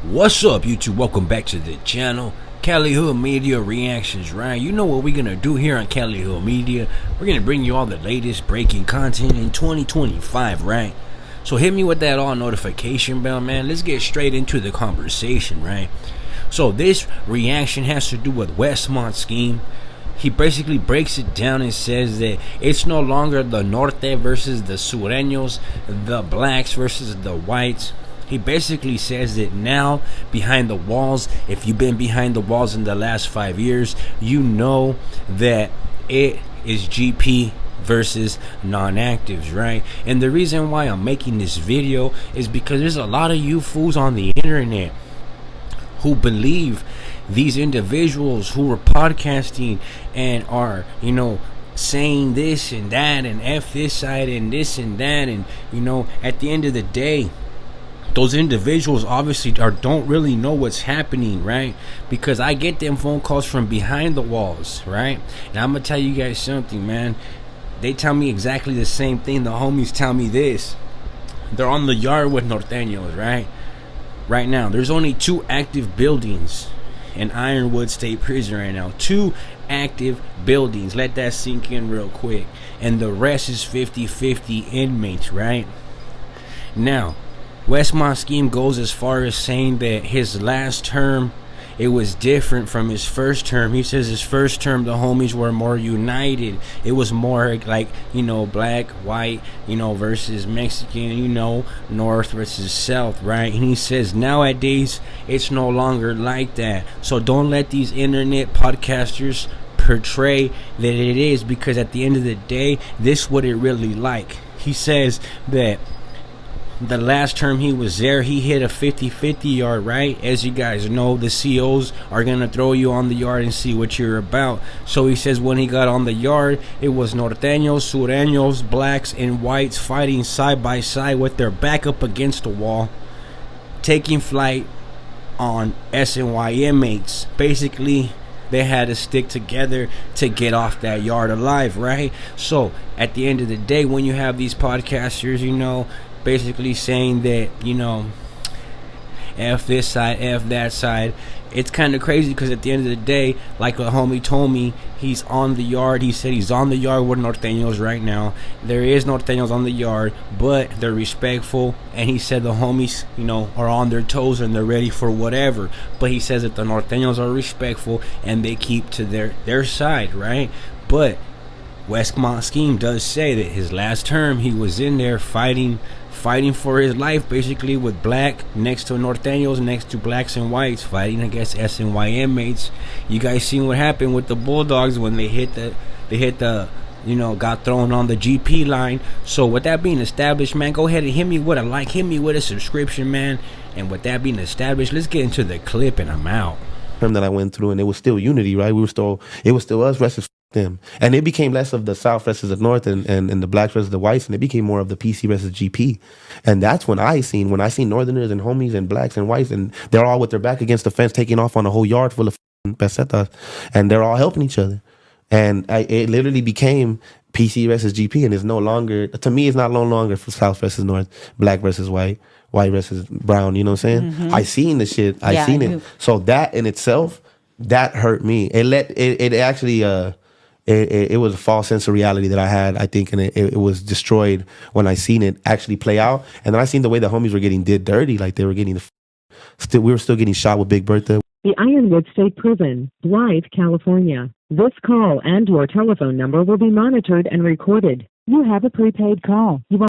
What's up, YouTube? Welcome back to the channel. Cali Hood Media Reactions, right? You know what we're gonna do here on Cali Hood Media. We're gonna bring you all the latest breaking content in 2025, right? So hit me with that all notification bell, man. Let's get straight into the conversation, right? So this reaction has to do with Westmont scheme. He basically breaks it down and says that it's no longer the Norte versus the Sureños, the blacks versus the whites. He basically says that now, behind the walls, if you've been behind the walls in the last 5 years, you know that it is GP versus non-actives, right? And the reason why I'm making this video is because there's a lot of you fools on the internet who believe these individuals who are podcasting and are, saying this and that and F this side and this and that, and at the end of the day, those individuals obviously don't really know what's happening, right? Because I get them phone calls from behind the walls, right? And I'm gonna tell you guys something, man. They tell me exactly the same thing. The homies tell me this. They're on the yard with Norteños, right? Right now, there's only 2 active buildings in Ironwood State Prison right now. 2 active buildings. Let that sink in real quick. And the rest is 50-50 inmates, right? Now, Westmont scheme goes as far as saying that his last term, it was different from his first term. He says his first term, the homies were more united. It was more like, black, white, versus Mexican, North versus South, right? And he says nowadays, it's no longer like that. So don't let these internet podcasters portray that it is, because at the end of the day, this is what it really like. He says that the last term he was there, he hit a 50-50 yard, right? As you guys know, the COs are going to throw you on the yard and see what you're about. So he says when he got on the yard, it was Norteños, Sureños, blacks, and whites fighting side by side with their back up against the wall, taking flight on SNY inmates. Basically, they had to stick together to get off that yard alive, right? So at the end of the day, when you have these podcasters, basically saying that, F this side, F that side, it's kind of crazy, because at the end of the day, like a homie told me, he's on the yard. He said he's on the yard with Norteños right now. There is Norteños on the yard, but they're respectful, and he said the homies, are on their toes and they're ready for whatever. But he says that the Norteños are respectful and they keep to their side, right? But Westmont scheme does say that his last term, he was in there fighting for his life, basically, with black next to Norteños, next to blacks and whites, fighting against SNY inmates. You guys seen what happened with the Bulldogs when they hit the got thrown on the GP line. So with that being established, man, go ahead and hit me with a like, hit me with a subscription, man. And with that being established, let's get into the clip and I'm out. That I went through, and it was still unity, right? It was still us versus them, and it became less of the South versus the North and the blacks versus the whites, and it became more of the PC versus GP. And that's when I seen Northerners and homies and blacks and whites, and they're all with their back against the fence, taking off on a whole yard full of pesetas, and they're all helping each other. And it literally became PC versus GP, and it's no longer, to me, it's not no longer for South versus North, black versus white, white versus brown. You know what I'm saying? Mm-hmm. I seen the shit. I seen it. So that in itself, that hurt me. It actually it was a false sense of reality that I had, I think, and it was destroyed when I seen it actually play out. And then I seen the way the homies were getting did dirty, like they were getting we were still getting shot with Big Bertha. The Ironwood State Prison, Blythe, California. This call and your telephone number will be monitored and recorded. You have a prepaid call. You